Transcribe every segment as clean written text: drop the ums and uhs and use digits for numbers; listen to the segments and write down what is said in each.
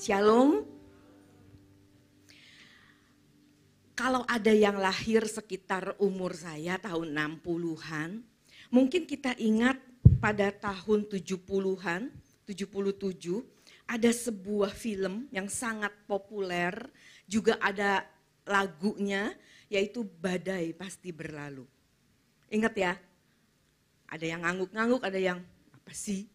Shalom. Kalau ada yang lahir sekitar umur saya tahun 60-an, mungkin kita ingat pada tahun 70-an, 77, ada sebuah film yang sangat populer, juga ada lagunya, yaitu Badai Pasti Berlalu. Ingat ya? Ada yang ngangguk-ngangguk, ada yang apa sih?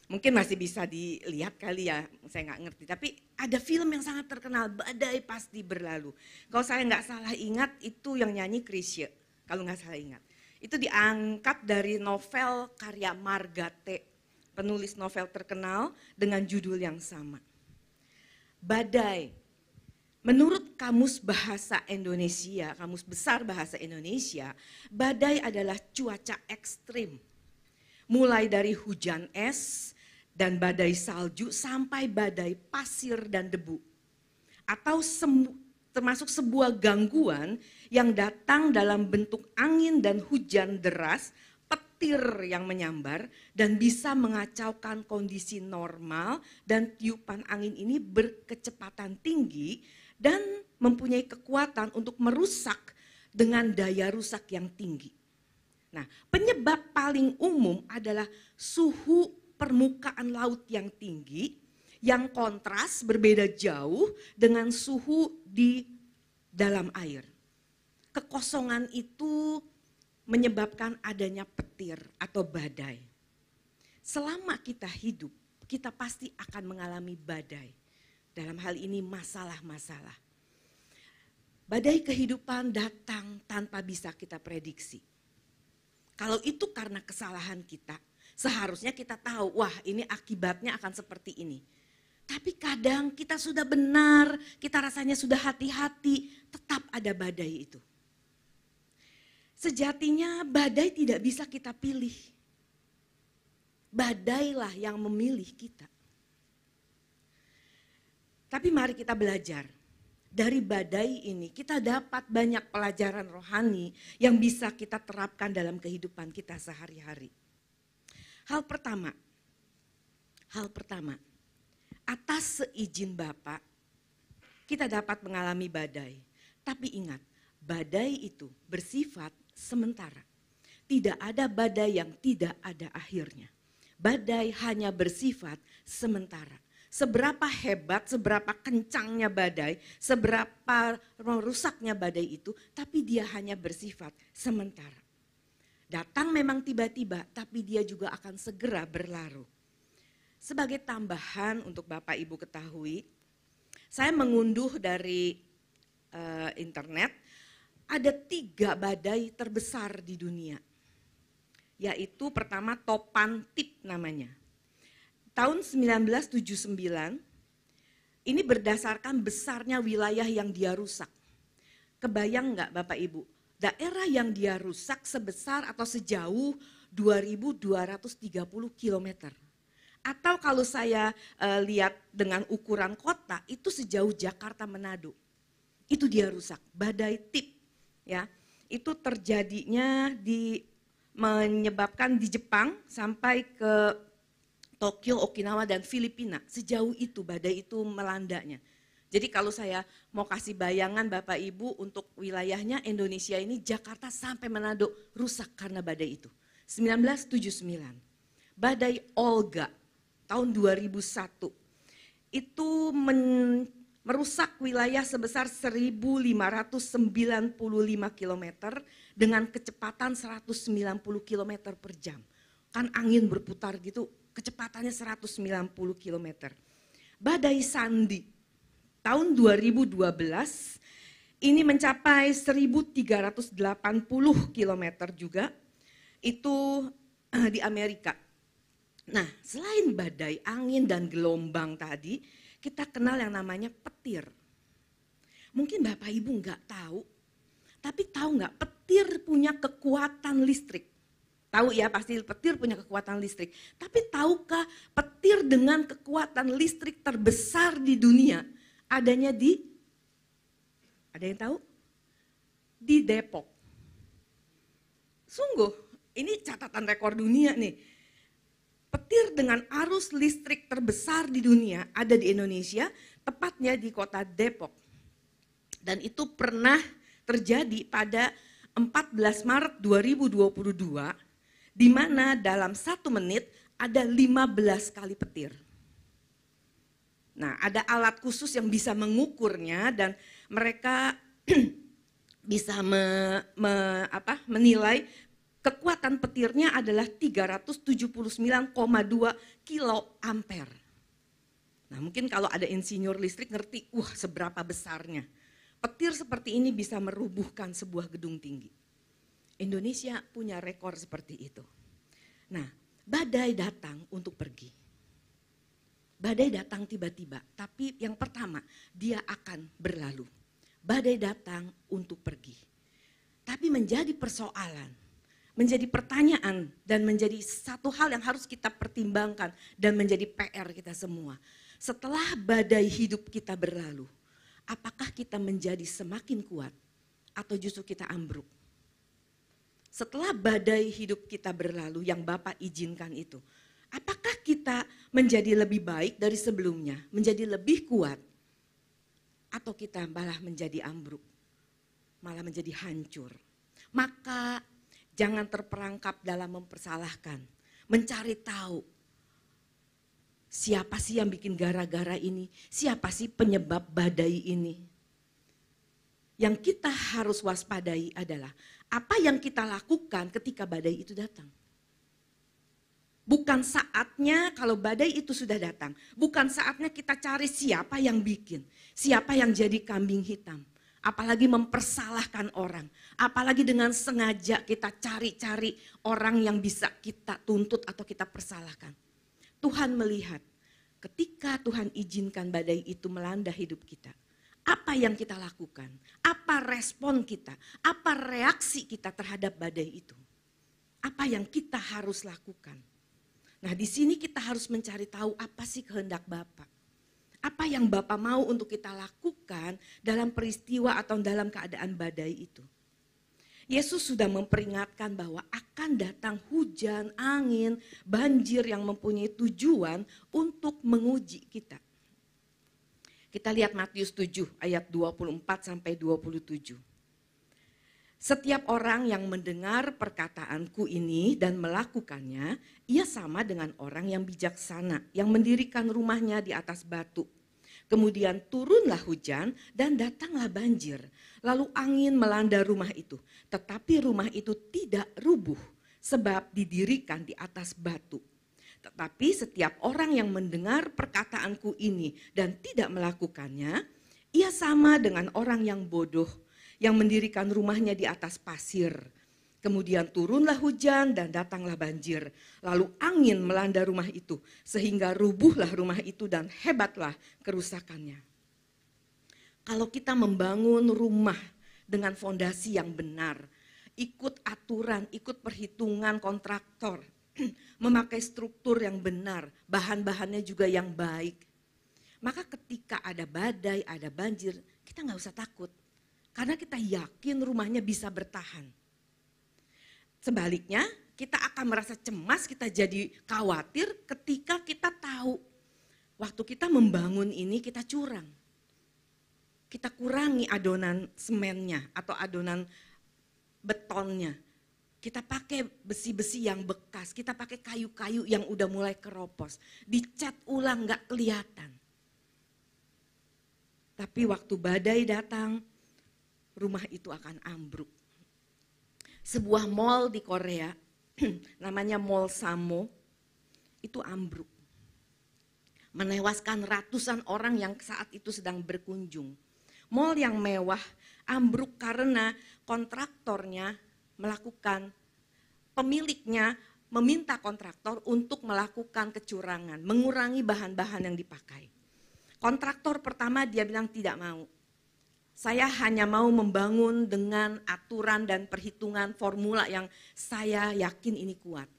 Mungkin masih bisa dilihat kali ya, saya nggak ngerti. Tapi ada film yang sangat terkenal, Badai Pasti Berlalu. Kalau saya nggak salah ingat, itu yang nyanyi Chrisye, kalau nggak salah ingat. Itu diangkat dari novel karya Margate, penulis novel terkenal dengan judul yang sama. Badai, menurut Kamus Bahasa Indonesia, Kamus Besar Bahasa Indonesia, badai adalah cuaca ekstrim. Mulai dari hujan es dan badai salju sampai badai pasir dan debu. Atau termasuk sebuah gangguan yang datang dalam bentuk angin dan hujan deras, petir yang menyambar dan bisa mengacaukan kondisi normal, dan tiupan angin ini berkecepatan tinggi dan mempunyai kekuatan untuk merusak dengan daya rusak yang tinggi. Nah, penyebab paling umum adalah suhu permukaan laut yang tinggi, yang kontras berbeda jauh dengan suhu di dalam air. Kekosongan itu menyebabkan adanya petir atau badai. Selama kita hidup, kita pasti akan mengalami badai. Dalam hal ini masalah-masalah. Badai kehidupan datang tanpa bisa kita prediksi. Kalau itu karena kesalahan kita, seharusnya kita tahu, wah ini akibatnya akan seperti ini. Tapi kadang kita sudah benar, kita rasanya sudah hati-hati, tetap ada badai itu. Sejatinya badai tidak bisa kita pilih. Badailah yang memilih kita. Tapi mari kita belajar. Dari badai ini kita dapat banyak pelajaran rohani yang bisa kita terapkan dalam kehidupan kita sehari-hari. Hal pertama, atas seizin Bapa, kita dapat mengalami badai. Tapi ingat, badai itu bersifat sementara. Tidak ada badai yang tidak ada akhirnya. Badai hanya bersifat sementara. Seberapa hebat, seberapa kencangnya badai, seberapa rusaknya badai itu, tapi dia hanya bersifat sementara. Datang memang tiba-tiba, tapi dia juga akan segera berlalu. Sebagai tambahan untuk Bapak Ibu ketahui, saya mengunduh dari internet, ada 3 badai terbesar di dunia. Yaitu pertama Topan Tip namanya. Tahun 1979, ini berdasarkan besarnya wilayah yang dia rusak. Kebayang nggak Bapak Ibu? Daerah yang dia rusak sebesar atau sejauh 2.230 km. Atau kalau saya lihat dengan ukuran kota, itu sejauh Jakarta Manado. Itu dia rusak, badai Tip. Ya, itu terjadinya menyebabkan di Jepang sampai ke Tokyo, Okinawa, dan Filipina. Sejauh itu badai itu melandanya. Jadi kalau saya mau kasih bayangan Bapak Ibu untuk wilayahnya Indonesia ini, Jakarta sampai Manado rusak karena badai itu. 1979. Badai Olga tahun 2001. Itu merusak wilayah sebesar 1.595 km dengan kecepatan 190 km per jam. Kan angin berputar gitu, kecepatannya 190 km. Badai Sandy tahun 2012 ini mencapai 1.380 km juga, itu di Amerika. Nah, selain badai, angin, dan gelombang tadi, kita kenal yang namanya petir. Mungkin Bapak Ibu nggak tahu, tapi tahu nggak petir punya kekuatan listrik? Tahu ya, pasti petir punya kekuatan listrik. Tapi tahukah petir dengan kekuatan listrik terbesar di dunia adanya ada yang tahu? Di Depok. Sungguh, ini catatan rekor dunia nih. Petir dengan arus listrik terbesar di dunia ada di Indonesia, tepatnya di kota Depok. Dan itu pernah terjadi pada 14 Maret 2022, di mana dalam 1 menit ada 15 kali petir. Nah, ada alat khusus yang bisa mengukurnya dan mereka bisa menilai kekuatan petirnya adalah 379,2 kilo ampere. Nah, mungkin kalau ada insinyur listrik ngerti, seberapa besarnya. Petir seperti ini bisa merubuhkan sebuah gedung tinggi. Indonesia punya rekor seperti itu. Nah, badai datang untuk pergi. Badai datang tiba-tiba, tapi yang pertama, dia akan berlalu. Badai datang untuk pergi. Tapi menjadi persoalan, menjadi pertanyaan, dan menjadi satu hal yang harus kita pertimbangkan dan menjadi PR kita semua. Setelah badai hidup kita berlalu, apakah kita menjadi semakin kuat atau justru kita ambruk? Setelah badai hidup kita berlalu yang Bapak izinkan itu, apakah kita menjadi lebih baik dari sebelumnya, menjadi lebih kuat, atau kita malah menjadi ambruk, malah menjadi hancur? Maka jangan terperangkap dalam mempersalahkan, mencari tahu siapa sih yang bikin gara-gara ini, siapa sih penyebab badai ini. Yang kita harus waspadai adalah apa yang kita lakukan ketika badai itu datang. Bukan saatnya kalau badai itu sudah datang, bukan saatnya kita cari siapa yang bikin, siapa yang jadi kambing hitam. Apalagi mempersalahkan orang, apalagi dengan sengaja kita cari-cari orang yang bisa kita tuntut atau kita persalahkan. Tuhan melihat ketika Tuhan izinkan badai itu melanda hidup kita, apa yang kita lakukan, apa respon kita, apa reaksi kita terhadap badai itu, apa yang kita harus lakukan. Nah, di sini kita harus mencari tahu apa sih kehendak Bapa. Apa yang Bapa mau untuk kita lakukan dalam peristiwa atau dalam keadaan badai itu. Yesus sudah memperingatkan bahwa akan datang hujan, angin, banjir yang mempunyai tujuan untuk menguji kita. Kita lihat Matius 7 ayat 24 sampai 27. Setiap orang yang mendengar perkataanku ini dan melakukannya, ia sama dengan orang yang bijaksana, yang mendirikan rumahnya di atas batu. Kemudian turunlah hujan dan datanglah banjir, lalu angin melanda rumah itu. Tetapi rumah itu tidak rubuh, sebab didirikan di atas batu. Tetapi setiap orang yang mendengar perkataanku ini dan tidak melakukannya, ia sama dengan orang yang bodoh, yang mendirikan rumahnya di atas pasir. Kemudian turunlah hujan dan datanglah banjir. Lalu angin melanda rumah itu, sehingga rubuhlah rumah itu dan hebatlah kerusakannya. Kalau kita membangun rumah dengan fondasi yang benar, ikut aturan, ikut perhitungan kontraktor, memakai struktur yang benar, bahan-bahannya juga yang baik. Maka ketika ada badai, ada banjir, kita nggak usah takut. Karena kita yakin rumahnya bisa bertahan. Sebaliknya, kita akan merasa cemas, kita jadi khawatir ketika kita tahu waktu kita membangun ini kita curang. Kita kurangi adonan semennya atau adonan betonnya. Kita pakai besi-besi yang bekas, kita pakai kayu-kayu yang udah mulai keropos. Dicat ulang gak kelihatan. Tapi waktu badai datang, rumah itu akan ambruk. Sebuah mall di Korea, namanya Mall Samo, itu ambruk. Menewaskan ratusan orang yang saat itu sedang berkunjung. Mall yang mewah ambruk karena kontraktornya pemiliknya meminta kontraktor untuk melakukan kecurangan, mengurangi bahan-bahan yang dipakai. Kontraktor pertama dia bilang tidak mau. Saya hanya mau membangun dengan aturan dan perhitungan formula yang saya yakin ini kuat.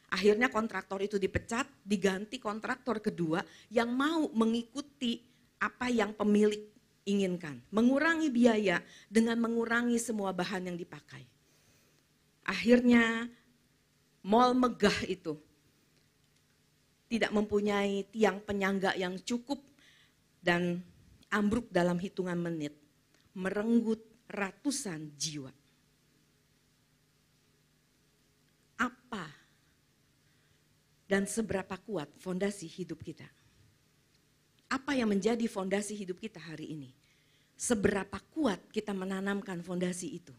Akhirnya kontraktor itu dipecat, diganti kontraktor kedua yang mau mengikuti apa yang pemilik inginkan. Mengurangi biaya dengan mengurangi semua bahan yang dipakai. Akhirnya mall megah itu tidak mempunyai tiang penyangga yang cukup dan ambruk dalam hitungan menit, merenggut ratusan jiwa. Apa dan seberapa kuat fondasi hidup kita? Apa yang menjadi fondasi hidup kita hari ini? Seberapa kuat kita menanamkan fondasi itu?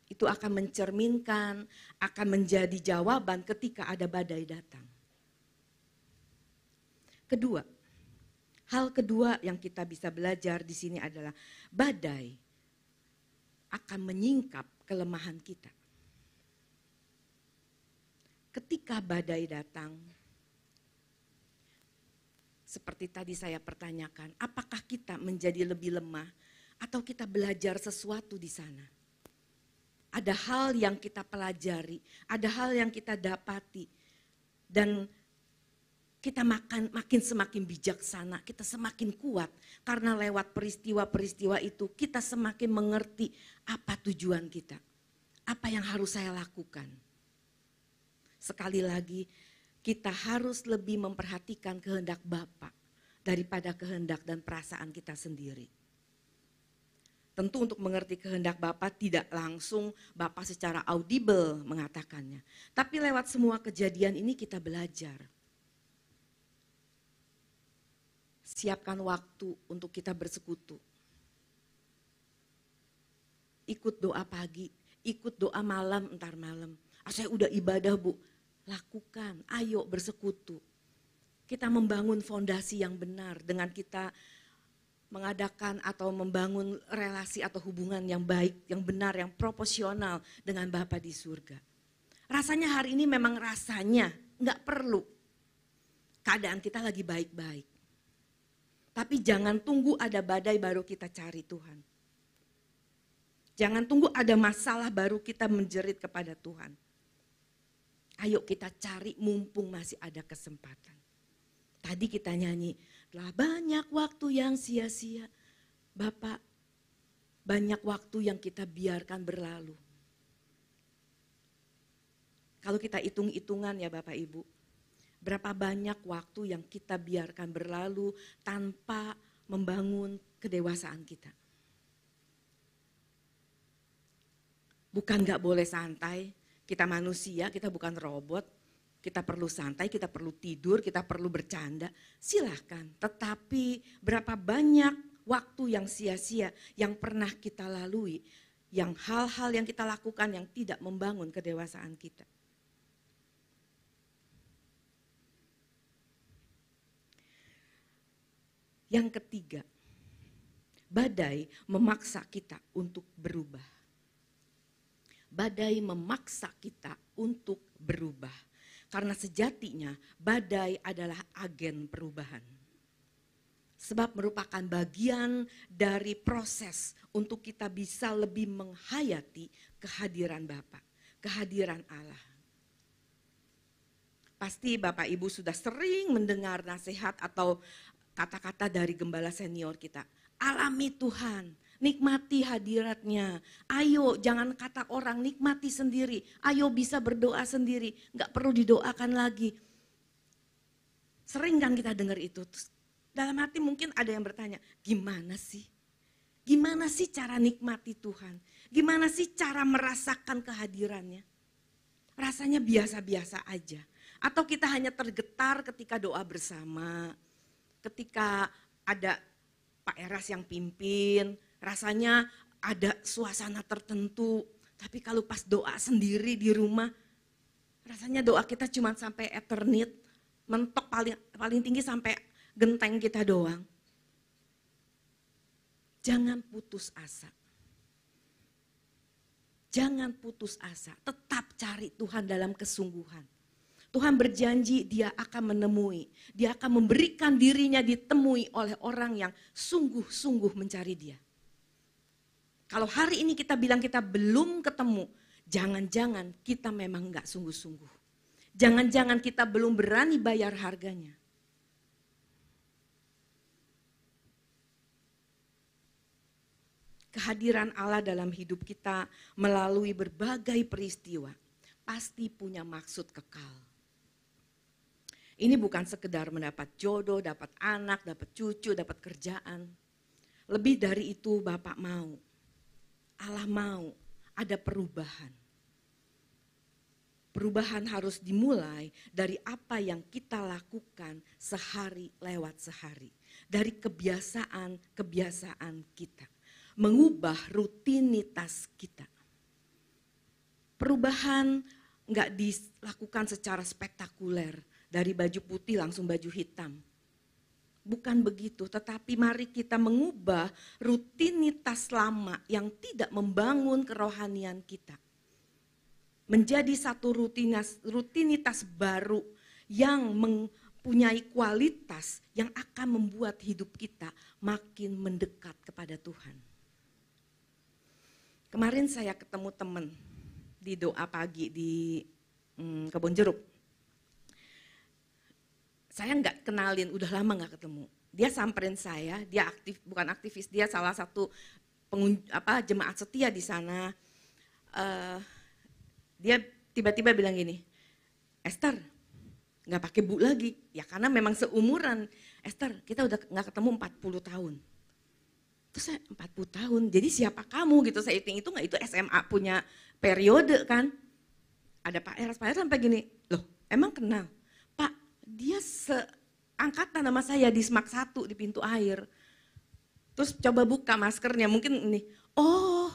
Itu akan mencerminkan, akan menjadi jawaban ketika ada badai datang. Kedua, hal kedua yang kita bisa belajar di sini adalah badai akan menyingkap kelemahan kita. Ketika badai datang, seperti tadi saya pertanyakan, apakah kita menjadi lebih lemah atau kita belajar sesuatu di sana? Ada hal yang kita pelajari, ada hal yang kita dapati, dan kita makin semakin bijaksana, kita semakin kuat. Karena lewat peristiwa-peristiwa itu kita semakin mengerti apa tujuan kita, apa yang harus saya lakukan. Sekali lagi, kita harus lebih memperhatikan kehendak Bapa daripada kehendak dan perasaan kita sendiri. Tentu untuk mengerti kehendak Bapa tidak langsung Bapa secara audible mengatakannya. Tapi lewat semua kejadian ini kita belajar. Siapkan waktu untuk kita bersekutu. Ikut doa pagi, ikut doa malam, entar malam. Saya udah ibadah Bu, lakukan, ayo bersekutu. Kita membangun fondasi yang benar dengan kita mengadakan atau membangun relasi atau hubungan yang baik, yang benar, yang proporsional dengan Bapa di surga. Rasanya hari ini memang rasanya nggak perlu. Keadaan kita lagi baik-baik. Tapi jangan tunggu ada badai baru kita cari Tuhan. Jangan tunggu ada masalah baru kita menjerit kepada Tuhan. Ayo kita cari mumpung masih ada kesempatan. Tadi kita nyanyi, telah banyak waktu yang sia-sia. Bapak, banyak waktu yang kita biarkan berlalu. Kalau kita hitung-hitungan ya Bapak Ibu, berapa banyak waktu yang kita biarkan berlalu tanpa membangun kedewasaan kita. Bukan gak boleh santai, kita manusia, kita bukan robot. Kita perlu santai, kita perlu tidur, kita perlu bercanda, silahkan. Tetapi berapa banyak waktu yang sia-sia yang pernah kita lalui, yang hal-hal yang kita lakukan yang tidak membangun kedewasaan kita. Yang ketiga, badai memaksa kita untuk berubah. Badai memaksa kita untuk berubah. Karena sejatinya badai adalah agen perubahan. Sebab merupakan bagian dari proses untuk kita bisa lebih menghayati kehadiran Bapa, kehadiran Allah. Pasti Bapak Ibu sudah sering mendengar nasihat atau kata-kata dari gembala senior kita. Alami Tuhan, nikmati hadiratnya. Ayo jangan kata orang, nikmati sendiri. Ayo bisa berdoa sendiri, gak perlu didoakan lagi. Sering kan kita dengar itu. Terus dalam hati mungkin ada yang bertanya, gimana sih? Gimana sih cara nikmati Tuhan? Gimana sih cara merasakan kehadirannya? Rasanya biasa-biasa aja. Atau kita hanya tergetar ketika doa bersama, ketika ada Pak Eras yang pimpin, rasanya ada suasana tertentu. Tapi kalau pas doa sendiri di rumah, rasanya doa kita cuma sampai eternit, mentok paling tinggi sampai genteng kita doang. Jangan putus asa. Jangan putus asa, tetap cari Tuhan dalam kesungguhan. Tuhan berjanji dia akan menemui, dia akan memberikan dirinya ditemui oleh orang yang sungguh-sungguh mencari dia. Kalau hari ini kita bilang kita belum ketemu, jangan-jangan kita memang enggak sungguh-sungguh. Jangan-jangan kita belum berani bayar harganya. Kehadiran Allah dalam hidup kita melalui berbagai peristiwa pasti punya maksud kekal. Ini bukan sekedar mendapat jodoh, dapat anak, dapat cucu, dapat kerjaan. Lebih dari itu Bapak mau, Allah mau ada perubahan. Perubahan harus dimulai dari apa yang kita lakukan sehari lewat sehari. Dari kebiasaan-kebiasaan kita. Mengubah rutinitas kita. Perubahan enggak dilakukan secara spektakuler, dari baju putih langsung baju hitam. Bukan begitu, tetapi mari kita mengubah rutinitas lama yang tidak membangun kerohanian kita. Menjadi satu rutinitas baru yang mempunyai kualitas yang akan membuat hidup kita makin mendekat kepada Tuhan. Kemarin saya ketemu teman di doa pagi di Kebon Jeruk. Saya nggak kenalin, udah lama nggak ketemu. Dia samperin saya, dia bukan aktivis, dia salah satu jemaat setia di sana. Dia tiba-tiba bilang gini, Esther, nggak pakai Bu lagi, ya karena memang seumuran. Esther, kita udah nggak ketemu 40 tahun. Terus saya 40 tahun, jadi siapa kamu gitu, saya hitung-hitung itu SMA punya periode kan. Ada Pak Eras sampai gini, loh emang kenal? Pak, dia seangkatan sama saya di SMAK 1 di pintu air. Terus coba buka maskernya, mungkin ini, oh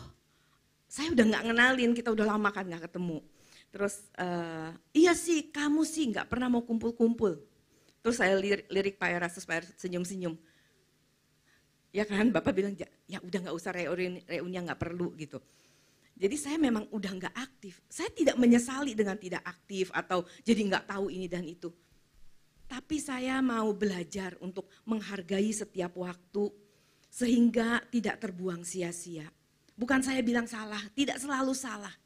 saya udah gak ngenalin, kita udah lama kan gak ketemu. Terus iya sih kamu sih gak pernah mau kumpul-kumpul. Terus saya lirik Pak Eras, terus Pak Eras senyum-senyum. Ya kan, Bapak bilang, ya udah gak usah reunian gak perlu gitu. Jadi saya memang udah gak aktif. Saya tidak menyesali dengan tidak aktif atau jadi gak tahu ini dan itu. Tapi saya mau belajar untuk menghargai setiap waktu sehingga tidak terbuang sia-sia. Bukan saya bilang salah, tidak selalu salah.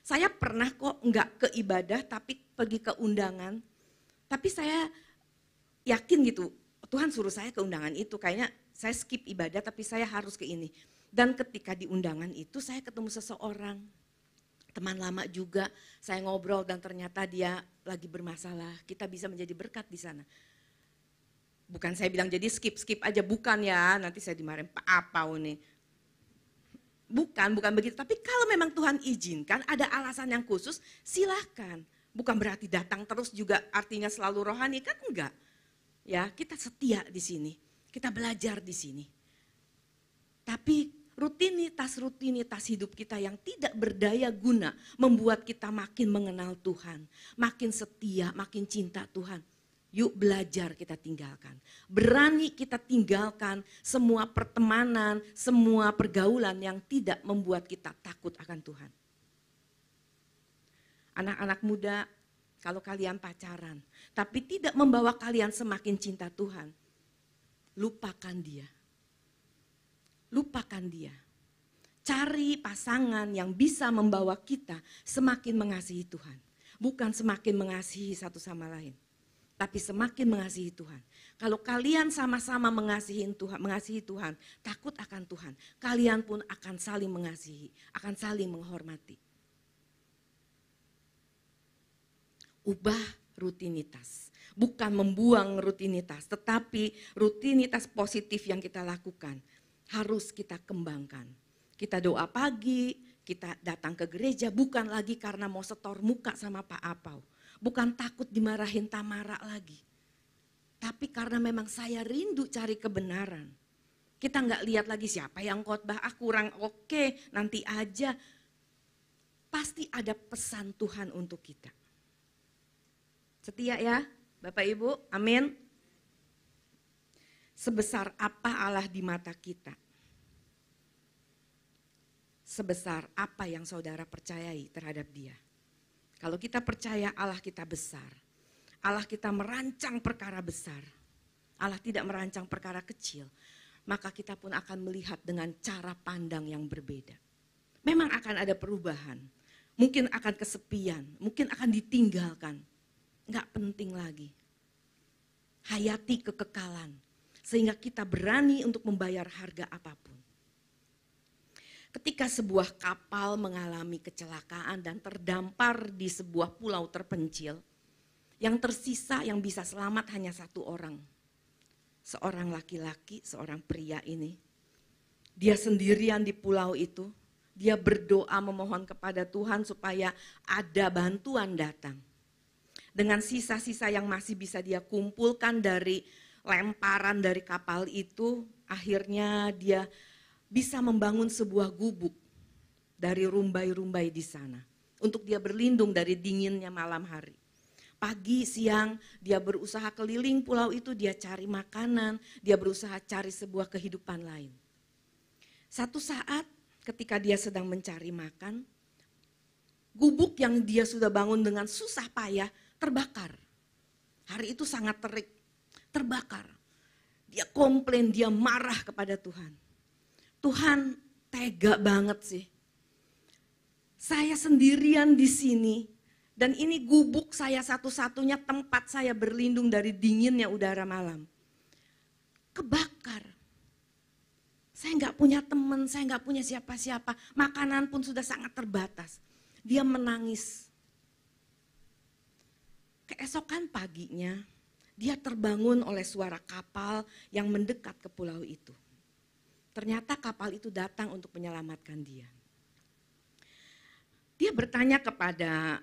Saya pernah kok gak ke ibadah tapi pergi ke undangan. Tapi saya yakin gitu, Tuhan suruh saya ke undangan itu, kayaknya saya skip ibadah tapi saya harus ke ini. Dan ketika di undangan itu saya ketemu seseorang, teman lama juga, saya ngobrol dan ternyata dia lagi bermasalah, kita bisa menjadi berkat di sana. Bukan saya bilang jadi skip aja, bukan ya, nanti saya dimarahin apa nih. Bukan begitu, tapi kalau memang Tuhan izinkan, ada alasan yang khusus, silahkan. Bukan berarti datang terus juga artinya selalu rohani, kan enggak. Ya, kita setia di sini, kita belajar di sini. Tapi rutinitas hidup kita yang tidak berdaya guna membuat kita makin mengenal Tuhan, makin setia, makin cinta Tuhan. Yuk belajar kita tinggalkan. Berani kita tinggalkan semua pertemanan, semua pergaulan yang tidak membuat kita takut akan Tuhan. Anak-anak muda, kalau kalian pacaran, tapi tidak membawa kalian semakin cinta Tuhan, lupakan dia. Lupakan dia. Cari pasangan yang bisa membawa kita semakin mengasihi Tuhan. Bukan semakin mengasihi satu sama lain, tapi semakin mengasihi Tuhan. Kalau kalian sama-sama mengasihi Tuhan, takut akan Tuhan, kalian pun akan saling mengasihi, akan saling menghormati. Ubah rutinitas, bukan membuang rutinitas, tetapi rutinitas positif yang kita lakukan harus kita kembangkan. Kita doa pagi, kita datang ke gereja bukan lagi karena mau setor muka sama Pak Apau. Bukan takut dimarahin Tamara lagi. Tapi karena memang saya rindu cari kebenaran. Kita nggak lihat lagi siapa yang khotbah, kurang oke, nanti aja. Pasti ada pesan Tuhan untuk kita. Setia ya Bapak Ibu, amin. Sebesar apa Allah di mata kita? Sebesar apa yang saudara percayai terhadap Dia? Kalau kita percaya Allah kita besar, Allah kita merancang perkara besar, Allah tidak merancang perkara kecil, maka kita pun akan melihat dengan cara pandang yang berbeda. Memang akan ada perubahan, mungkin akan kesepian, mungkin akan ditinggalkan. Enggak penting lagi. Hayati kekekalan, sehingga kita berani untuk membayar harga apapun. Ketika sebuah kapal mengalami kecelakaan dan terdampar di sebuah pulau terpencil, yang tersisa yang bisa selamat hanya satu orang. Seorang laki-laki, seorang pria ini. Dia sendirian di pulau itu, dia berdoa memohon kepada Tuhan supaya ada bantuan datang. Dengan sisa-sisa yang masih bisa dia kumpulkan dari lemparan dari kapal itu, akhirnya dia bisa membangun sebuah gubuk dari rumbai-rumbai di sana. Untuk dia berlindung dari dinginnya malam hari. Pagi, siang, dia berusaha keliling pulau itu, dia cari makanan, dia berusaha cari sebuah kehidupan lain. Satu saat ketika dia sedang mencari makan, gubuk yang dia sudah bangun dengan susah payah terbakar. Hari itu sangat terik, terbakar. Dia komplain, dia marah kepada Tuhan. Tuhan tega banget sih. Saya sendirian di sini dan ini gubuk saya satu-satunya tempat saya berlindung dari dinginnya udara malam. Kebakar. Saya nggak punya teman, saya nggak punya siapa-siapa. Makanan pun sudah sangat terbatas. Dia menangis. Keesokan paginya, dia terbangun oleh suara kapal yang mendekat ke pulau itu. Ternyata kapal itu datang untuk menyelamatkan dia. Dia bertanya kepada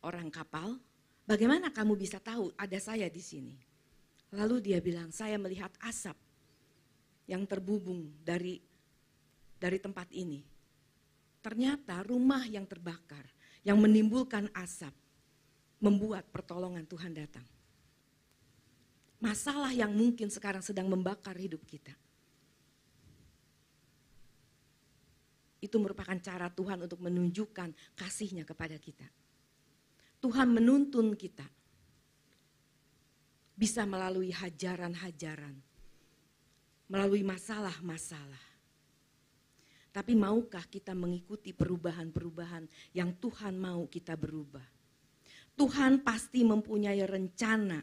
orang kapal, bagaimana kamu bisa tahu ada saya di sini? Lalu dia bilang, saya melihat asap yang terbubung dari tempat ini. Ternyata rumah yang terbakar, yang menimbulkan asap, membuat pertolongan Tuhan datang. Masalah yang mungkin sekarang sedang membakar hidup kita. Itu merupakan cara Tuhan untuk menunjukkan kasih-Nya kepada kita. Tuhan menuntun kita bisa melalui hajaran-hajaran, melalui masalah-masalah. Tapi maukah kita mengikuti perubahan-perubahan yang Tuhan mau kita berubah? Tuhan pasti mempunyai rencana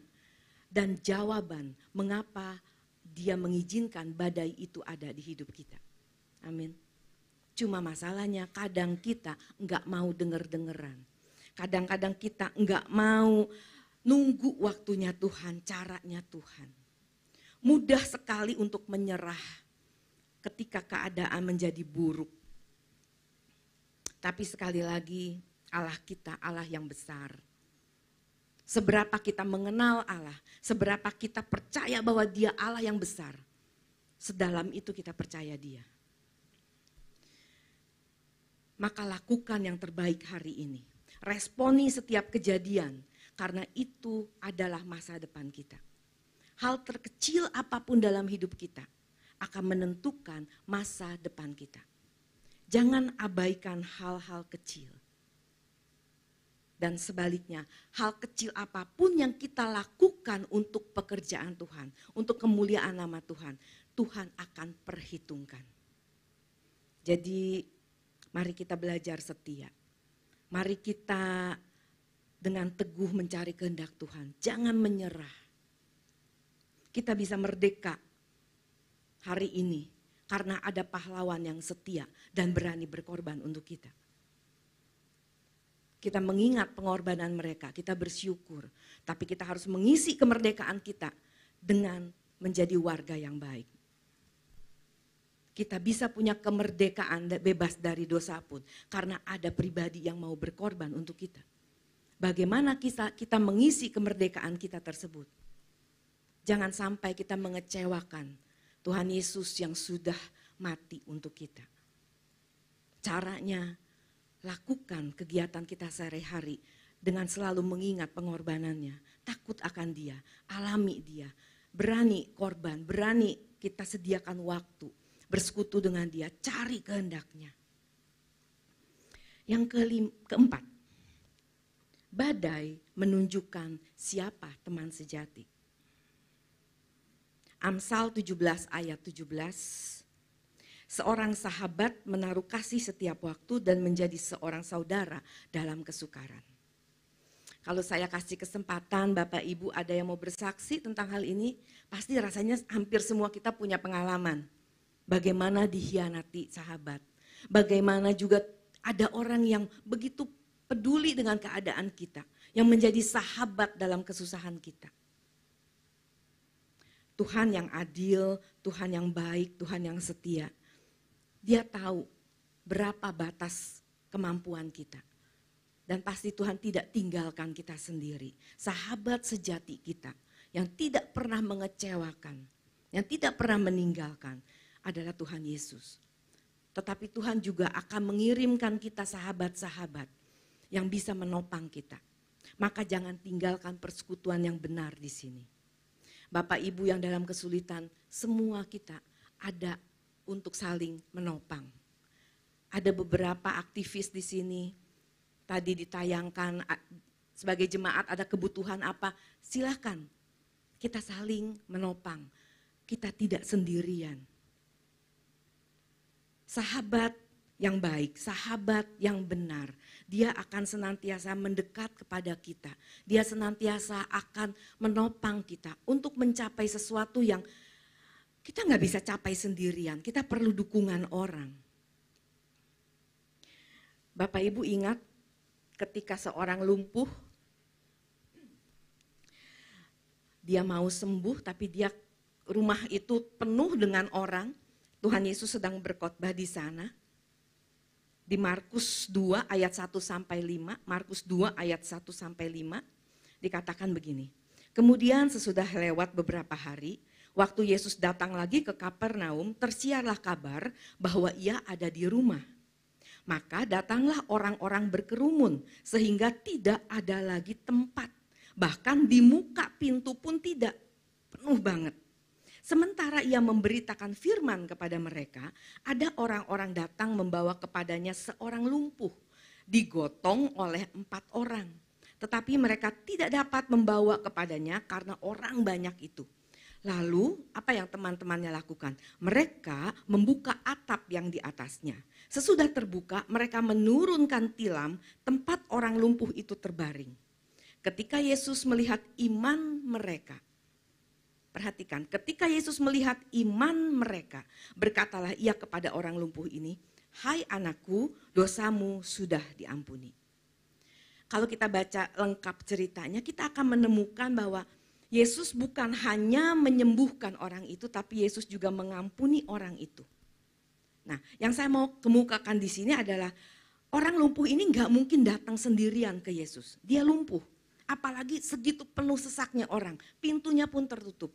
dan jawaban mengapa Dia mengizinkan badai itu ada di hidup kita. Amin. Cuma masalahnya kadang kita enggak mau denger-dengeran. Kadang-kadang kita enggak mau nunggu waktunya Tuhan, caranya Tuhan. Mudah sekali untuk menyerah ketika keadaan menjadi buruk. Tapi sekali lagi Allah kita Allah yang besar. Seberapa kita mengenal Allah, seberapa kita percaya bahwa Dia Allah yang besar. Sedalam itu kita percaya Dia. Maka lakukan yang terbaik hari ini. Responi setiap kejadian, karena itu adalah masa depan kita. Hal terkecil apapun dalam hidup kita akan menentukan masa depan kita. Jangan abaikan hal-hal kecil. Dan sebaliknya, hal kecil apapun yang kita lakukan untuk pekerjaan Tuhan, untuk kemuliaan nama Tuhan, Tuhan akan perhitungkan. Jadi, mari kita belajar setia. Mari kita dengan teguh mencari kehendak Tuhan. Jangan menyerah. Kita bisa merdeka hari ini karena ada pahlawan yang setia dan berani berkorban untuk kita. Kita mengingat pengorbanan mereka, kita bersyukur. Tapi kita harus mengisi kemerdekaan kita dengan menjadi warga yang baik. Kita bisa punya kemerdekaan bebas dari dosa pun karena ada pribadi yang mau berkorban untuk kita. Bagaimana kita mengisi kemerdekaan kita tersebut? Jangan sampai kita mengecewakan Tuhan Yesus yang sudah mati untuk kita. Caranya, lakukan kegiatan kita sehari-hari dengan selalu mengingat pengorbanannya. Takut akan dia, alami dia, berani korban, berani kita sediakan waktu, bersekutu dengan dia, cari kehendaknya. Yang keempat, badai menunjukkan siapa teman sejati. Amsal 17 ayat 17, seorang sahabat menaruh kasih setiap waktu dan menjadi seorang saudara dalam kesukaran. Kalau saya kasih kesempatan Bapak Ibu ada yang mau bersaksi tentang hal ini, pasti rasanya hampir semua kita punya pengalaman. Bagaimana dikhianati sahabat, bagaimana juga ada orang yang begitu peduli dengan keadaan kita, yang menjadi sahabat dalam kesusahan kita. Tuhan yang adil, Tuhan yang baik, Tuhan yang setia. Dia tahu berapa batas kemampuan kita. Dan pasti Tuhan tidak tinggalkan kita sendiri. Sahabat sejati kita yang tidak pernah mengecewakan, yang tidak pernah meninggalkan adalah Tuhan Yesus. Tetapi Tuhan juga akan mengirimkan kita sahabat-sahabat yang bisa menopang kita. Maka jangan tinggalkan persekutuan yang benar di sini. Bapak Ibu yang dalam kesulitan, semua kita ada untuk saling menopang. Ada beberapa aktivis di sini, tadi ditayangkan sebagai jemaat ada kebutuhan apa, silakan kita saling menopang. Kita tidak sendirian. Sahabat yang baik, sahabat yang benar, dia akan senantiasa mendekat kepada kita. Dia senantiasa akan menopang kita untuk mencapai sesuatu yang kita nggak bisa capai sendirian. Kita perlu dukungan orang. Bapak Ibu ingat ketika seorang lumpuh, dia mau sembuh tapi rumah itu penuh dengan orang. Tuhan Yesus sedang berkhotbah di sana. Di Markus 2 ayat 1 sampai 5, Markus 2 ayat 1 sampai 5 dikatakan begini. Kemudian sesudah lewat beberapa hari, waktu Yesus datang lagi ke Kapernaum, tersiarlah kabar bahwa ia ada di rumah. Maka datanglah orang-orang berkerumun sehingga tidak ada lagi tempat. Bahkan di muka pintu pun tidak, penuh banget. Sementara ia memberitakan firman kepada mereka, ada orang-orang datang membawa kepadanya seorang lumpuh, digotong oleh 4 orang. Tetapi mereka tidak dapat membawa kepadanya karena orang banyak itu. Lalu apa yang teman-temannya lakukan? Mereka membuka atap yang di atasnya. Sesudah terbuka mereka menurunkan tilam tempat orang lumpuh itu terbaring. Ketika Yesus melihat iman mereka, perhatikan, ketika Yesus melihat iman mereka, berkatalah ia kepada orang lumpuh ini, "Hai anakku, dosamu sudah diampuni." Kalau kita baca lengkap ceritanya, kita akan menemukan bahwa Yesus bukan hanya menyembuhkan orang itu, tapi Yesus juga mengampuni orang itu. Nah, yang saya mau kemukakan di sini adalah orang lumpuh ini nggak mungkin datang sendirian ke Yesus. Dia lumpuh, apalagi segitu penuh sesaknya orang, pintunya pun tertutup.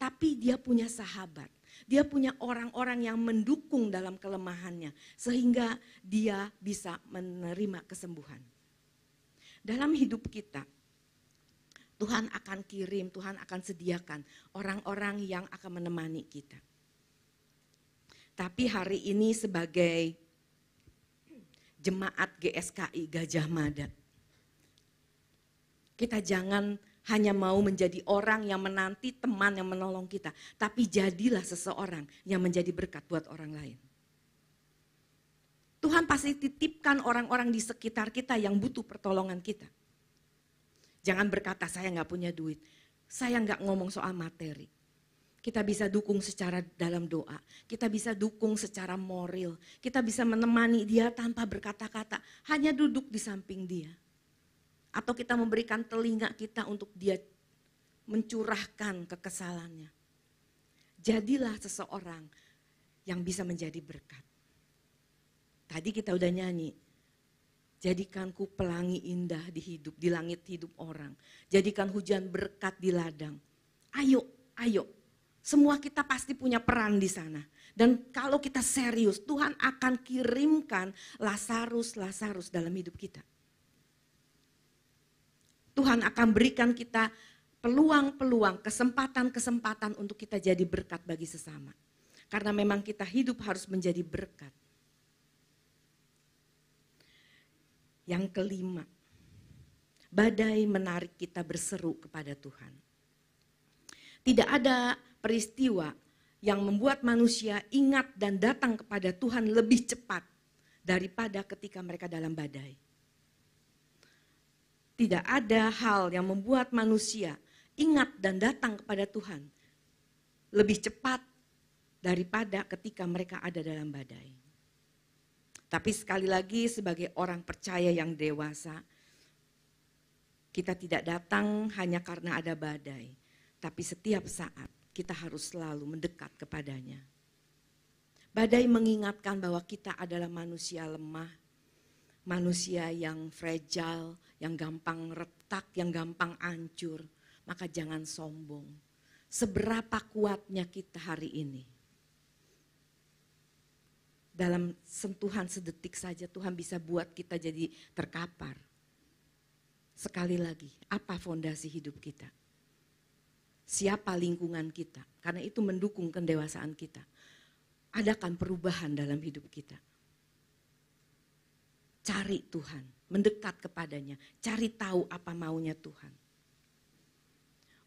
Tapi dia punya sahabat, dia punya orang-orang yang mendukung dalam kelemahannya, sehingga dia bisa menerima kesembuhan. Dalam hidup kita, Tuhan akan kirim, Tuhan akan sediakan orang-orang yang akan menemani kita. Tapi hari ini sebagai jemaat GSKI Gajah Mada, kita jangan hanya mau menjadi orang yang menanti teman yang menolong kita, tapi jadilah seseorang yang menjadi berkat buat orang lain. Tuhan pasti titipkan orang-orang di sekitar kita yang butuh pertolongan kita. Jangan berkata saya nggak punya duit, saya nggak ngomong soal materi. Kita bisa dukung secara dalam doa, kita bisa dukung secara moral, kita bisa menemani dia tanpa berkata-kata, hanya duduk di samping dia. Atau kita memberikan telinga kita untuk dia mencurahkan kekesalannya. Jadilah seseorang yang bisa menjadi berkat. Tadi kita udah nyanyi, jadikanku pelangi indah di hidup, di langit hidup orang. Jadikan hujan berkat di ladang. Ayo, ayo. Semua kita pasti punya peran di sana. Dan kalau kita serius, Tuhan akan kirimkan Lazarus dalam hidup kita. Tuhan akan berikan kita peluang-peluang, kesempatan-kesempatan untuk kita jadi berkat bagi sesama. Karena memang kita hidup harus menjadi berkat. Yang kelima, badai menarik kita berseru kepada Tuhan. Tidak ada peristiwa yang membuat manusia ingat dan datang kepada Tuhan lebih cepat daripada ketika mereka dalam badai. Tidak ada hal yang membuat manusia ingat dan datang kepada Tuhan lebih cepat daripada ketika mereka ada dalam badai. Tapi sekali lagi sebagai orang percaya yang dewasa, kita tidak datang hanya karena ada badai, tapi setiap saat kita harus selalu mendekat kepadanya. Badai mengingatkan bahwa kita adalah manusia lemah, manusia yang fragile, yang gampang retak, yang gampang hancur. Maka jangan sombong. Seberapa kuatnya kita hari ini. Dalam sentuhan sedetik saja Tuhan bisa buat kita jadi terkapar. Sekali lagi, apa fondasi hidup kita? Siapa lingkungan kita? Karena itu mendukung kedewasaan kita. Adakan perubahan dalam hidup kita. Cari Tuhan, mendekat kepadanya, cari tahu apa maunya Tuhan.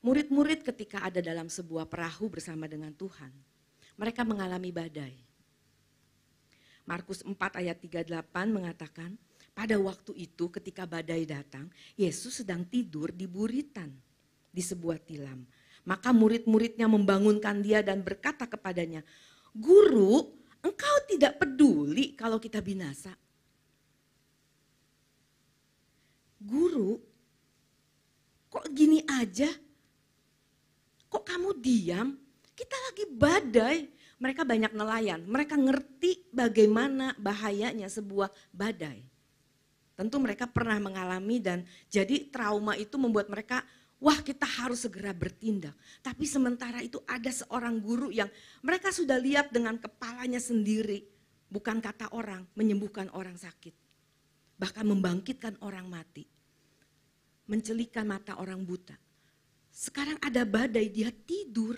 Murid-murid ketika ada dalam sebuah perahu bersama dengan Tuhan, mereka mengalami badai. Markus 4 ayat 38 mengatakan, pada waktu itu ketika badai datang, Yesus sedang tidur di buritan di sebuah tilam. Maka murid-muridnya membangunkan dia dan berkata kepadanya, Guru, engkau tidak peduli kalau kita binasa. Guru, kok gini aja? Kok kamu diam? Kita lagi badai. Mereka banyak nelayan, mereka ngerti bagaimana bahayanya sebuah badai. Tentu mereka pernah mengalami dan jadi trauma itu membuat mereka, wah kita harus segera bertindak. Tapi sementara itu ada seorang guru yang mereka sudah lihat dengan kepalanya sendiri, bukan kata orang, menyembuhkan orang sakit. Bahkan membangkitkan orang mati. Mencelikan mata orang buta. Sekarang ada badai, dia tidur.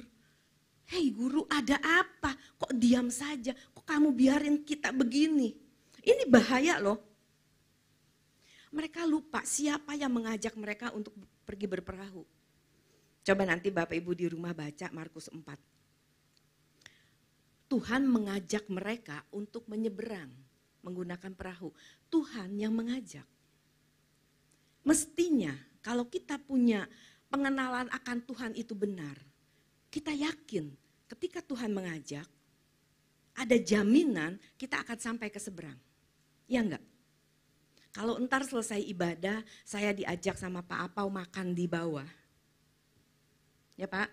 Hei guru, ada apa? Kok diam saja? Kok kamu biarin kita begini? Ini bahaya loh. Mereka lupa siapa yang mengajak mereka untuk pergi berperahu. Coba nanti Bapak Ibu di rumah baca Markus 4. Tuhan mengajak mereka untuk menyeberang menggunakan perahu. Tuhan yang mengajak. Mestinya kalau kita punya pengenalan akan Tuhan itu benar, kita yakin ketika Tuhan mengajak, ada jaminan kita akan sampai ke seberang. Ya enggak? Kalau entar selesai ibadah, saya diajak sama Pak Apau makan di bawah. Ya Pak?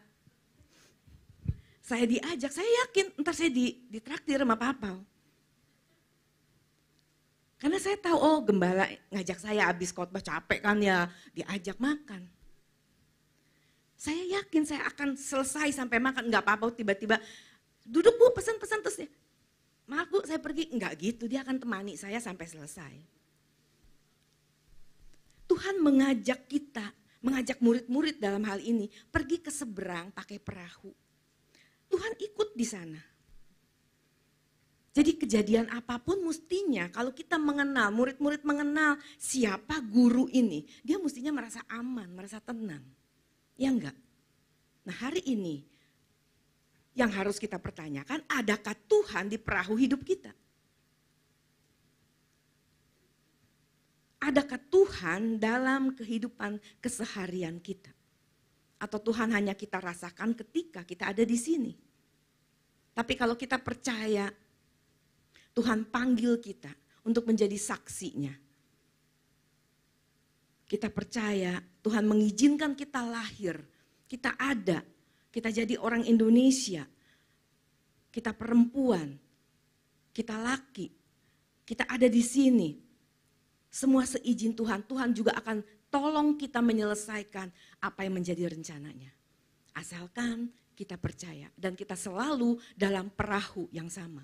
Saya diajak, saya yakin entar saya ditraktir sama Pak Apau. Karena saya tahu, oh gembala ngajak saya habis khotbah capek kan ya, diajak makan. Saya yakin saya akan selesai sampai makan, enggak apa-apa tiba-tiba duduk Bu pesan-pesan terus ya. Maaf Bu saya pergi, enggak gitu, dia akan temani saya sampai selesai. Tuhan mengajak kita, mengajak murid-murid dalam hal ini pergi ke seberang pakai perahu. Tuhan ikut di sana. Jadi kejadian apapun mestinya kalau kita mengenal, murid-murid mengenal siapa guru ini, dia mestinya merasa aman, merasa tenang. Ya enggak? Nah hari ini yang harus kita pertanyakan, adakah Tuhan di perahu hidup kita? Adakah Tuhan dalam kehidupan keseharian kita? Atau Tuhan hanya kita rasakan ketika kita ada di sini? Tapi kalau kita percaya Tuhan panggil kita untuk menjadi saksinya. Kita percaya Tuhan mengizinkan kita lahir, kita ada, kita jadi orang Indonesia. kita perempuan, kita laki, kita ada di sini. Semua seizin Tuhan, Tuhan juga akan tolong kita menyelesaikan apa yang menjadi rencananya. Asalkan kita percaya dan kita selalu dalam perahu yang sama.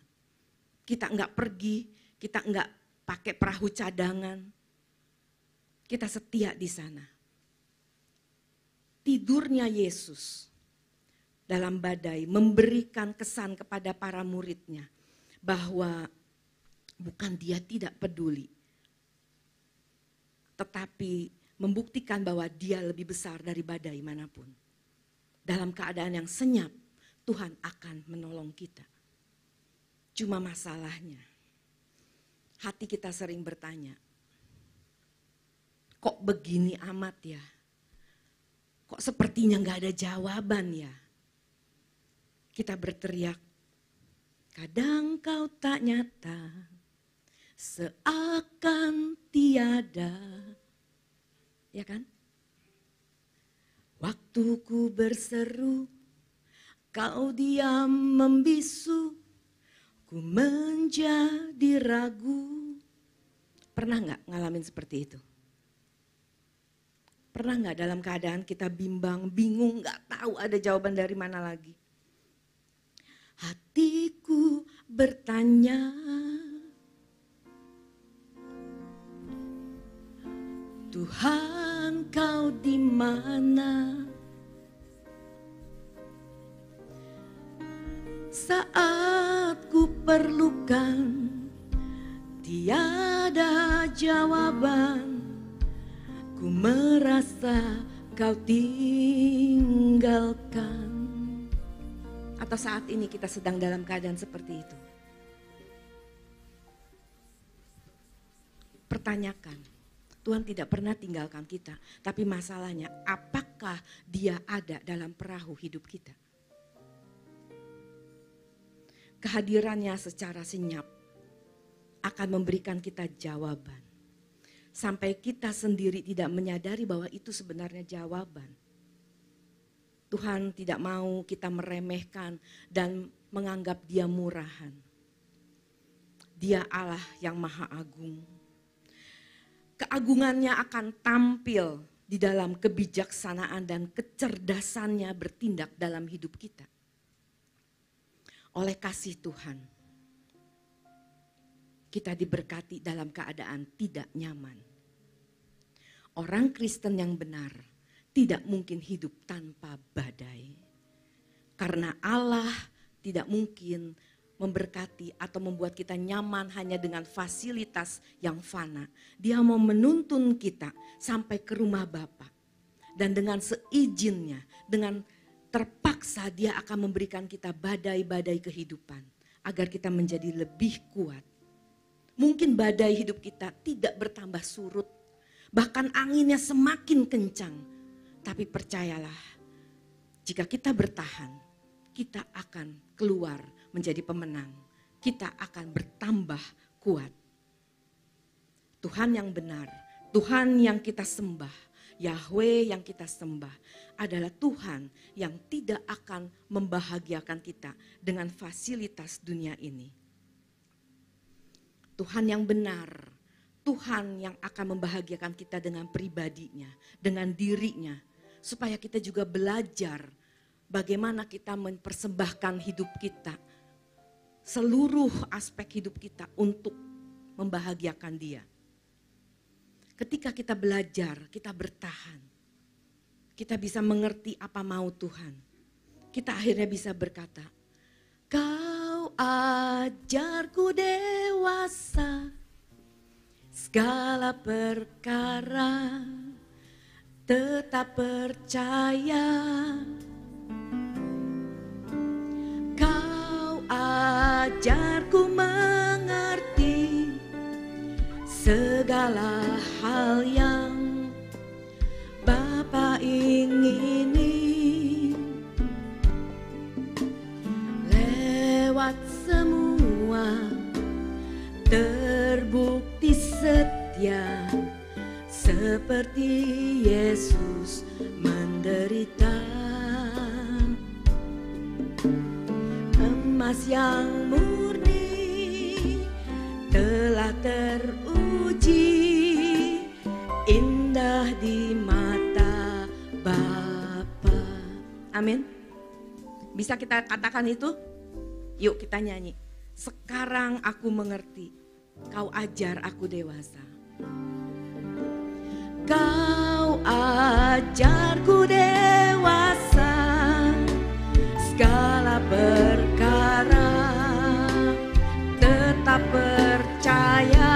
Kita enggak pergi, kita enggak pakai perahu cadangan. Kita setia di sana. Tidurnya Yesus dalam badai memberikan kesan kepada para muridnya bahwa bukan dia tidak peduli, tetapi membuktikan bahwa dia lebih besar dari badai manapun. Dalam keadaan yang senyap, Tuhan akan menolong kita. Cuma masalahnya, hati kita sering bertanya, kok begini amat ya? Kok sepertinya gak ada jawaban ya? Kita berteriak, kadang kau tak nyata, seakan tiada. Ya kan? Waktu ku berseru, kau diam membisu, ku menjadi ragu. Pernah gak ngalamin seperti itu? Pernah gak dalam keadaan kita bimbang, bingung, gak tahu ada jawaban dari mana lagi? Hatiku bertanya, Tuhan kau di mana? Saat ku perlukan, tiada jawaban. Ku merasa kau tinggalkan. Atau saat ini kita sedang dalam keadaan seperti itu. Pertanyakan, Tuhan tidak pernah tinggalkan kita. Tapi masalahnya, apakah dia ada dalam perahu hidup kita? Kehadirannya secara senyap akan memberikan kita jawaban. Sampai kita sendiri tidak menyadari bahwa itu sebenarnya jawaban. Tuhan tidak mau kita meremehkan dan menganggap dia murahan. Dia Allah yang maha agung. Keagungannya akan tampil di dalam kebijaksanaan dan kecerdasannya bertindak dalam hidup kita. Oleh kasih Tuhan, kita diberkati dalam keadaan tidak nyaman. Orang Kristen yang benar tidak mungkin hidup tanpa badai. Karena Allah tidak mungkin memberkati atau membuat kita nyaman hanya dengan fasilitas yang fana. Dia mau menuntun kita sampai ke rumah Bapa. Dan dengan seizinnya, dengan terpaksa dia akan memberikan kita badai-badai kehidupan. Agar kita menjadi lebih kuat. Mungkin badai hidup kita tidak bertambah surut. Bahkan anginnya semakin kencang. Tapi percayalah, jika kita bertahan, kita akan keluar menjadi pemenang. Kita akan bertambah kuat. Tuhan yang benar, Tuhan yang kita sembah, Yahweh yang kita sembah adalah Tuhan yang tidak akan membahagiakan kita dengan fasilitas dunia ini. Tuhan yang benar, Tuhan yang akan membahagiakan kita dengan pribadinya, dengan dirinya. Supaya kita juga belajar bagaimana kita mempersembahkan hidup kita, seluruh aspek hidup kita untuk membahagiakan dia. Ketika kita belajar, kita bertahan, kita bisa mengerti apa mau Tuhan. Kita akhirnya bisa berkata, Kau ajarku dewasa, segala perkara tetap percaya. Kau ajarku mengerti segala hal yang Bapa ingini. Lewat semua terbukti setia, seperti Yesus menderita. Emas yang murni telah teruji, indah di mata Bapa. Amin. Bisa kita katakan itu? Yuk kita nyanyi. Sekarang aku mengerti, kau ajar aku dewasa. Kau ajarku dewasa, segala perkara tetap percaya.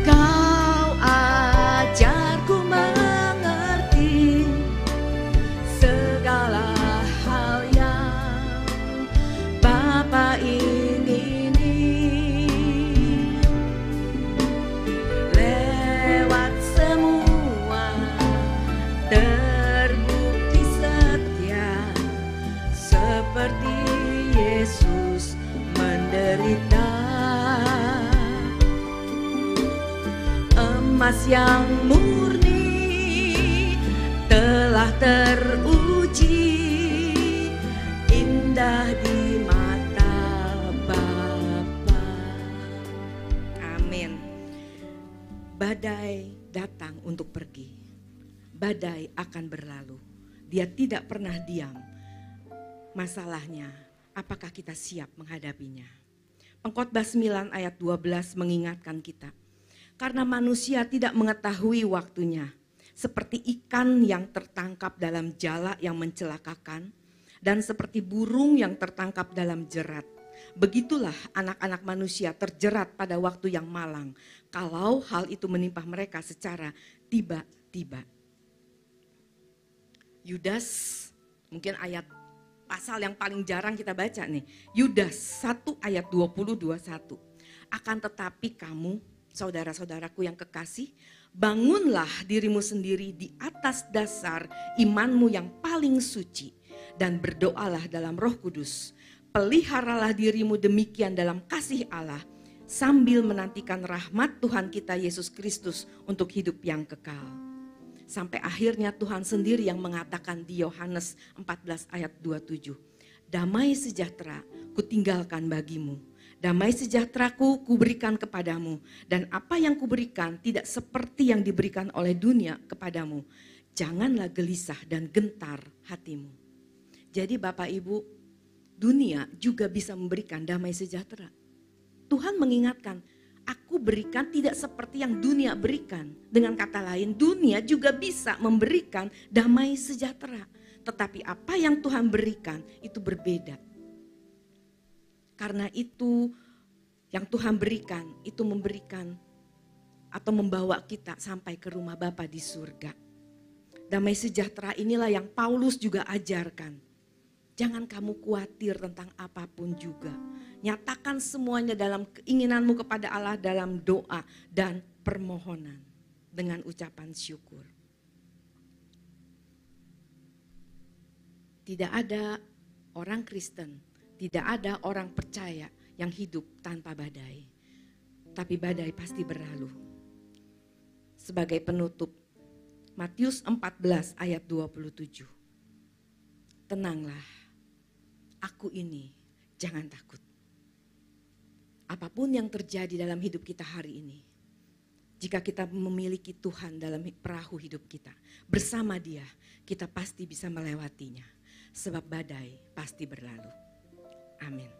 Kau ajarku mengerti segala hal yang Bapa ingini. Lewat semua terbukti setia, seperti Yesus menderita. Emas yang murni telah teruji, indah di mata Bapa. Amin. Badai datang untuk pergi, badai akan berlalu. Dia tidak pernah diam. Masalahnya, apakah kita siap menghadapinya? Pengkhotbah 9 ayat 12 mengingatkan kita, karena manusia tidak mengetahui waktunya, seperti ikan yang tertangkap dalam jala yang mencelakakan, dan seperti burung yang tertangkap dalam jerat. Begitulah anak-anak manusia terjerat pada waktu yang malang, kalau hal itu menimpa mereka secara tiba-tiba. Yudas, mungkin ayat pasal yang paling jarang kita baca nih. Yudas 1 ayat 20-21. Akan tetapi kamu, saudara-saudaraku yang kekasih, bangunlah dirimu sendiri di atas dasar imanmu yang paling suci, dan berdoalah dalam Roh Kudus. Peliharalah dirimu demikian dalam kasih Allah, sambil menantikan rahmat Tuhan kita Yesus Kristus untuk hidup yang kekal. Sampai akhirnya Tuhan sendiri yang mengatakan di Yohanes 14 ayat 27. Damai sejahtera kutinggalkan bagimu, damai sejahteraku kuberikan kepadamu, dan apa yang kuberikan tidak seperti yang diberikan oleh dunia kepadamu. Janganlah gelisah dan gentar hatimu. Jadi Bapak Ibu, dunia juga bisa memberikan damai sejahtera. Tuhan mengingatkan, aku berikan tidak seperti yang dunia berikan. Dengan kata lain, dunia juga bisa memberikan damai sejahtera. Tetapi apa yang Tuhan berikan itu berbeda. Karena itu yang Tuhan berikan, itu memberikan atau membawa kita sampai ke rumah Bapa di surga. Damai sejahtera inilah yang Paulus juga ajarkan. Jangan kamu khawatir tentang apapun juga. Nyatakan semuanya dalam keinginanmu kepada Allah dalam doa dan permohonan dengan ucapan syukur. Tidak ada orang Kristen, tidak ada orang percaya yang hidup tanpa badai. Tapi badai pasti berlalu. Sebagai penutup, Matius 14 ayat 27. Tenanglah, aku ini, jangan takut. Apapun yang terjadi dalam hidup kita hari ini, jika kita memiliki Tuhan dalam perahu hidup kita, bersama Dia, kita pasti bisa melewatinya. Sebab badai pasti berlalu. Amin.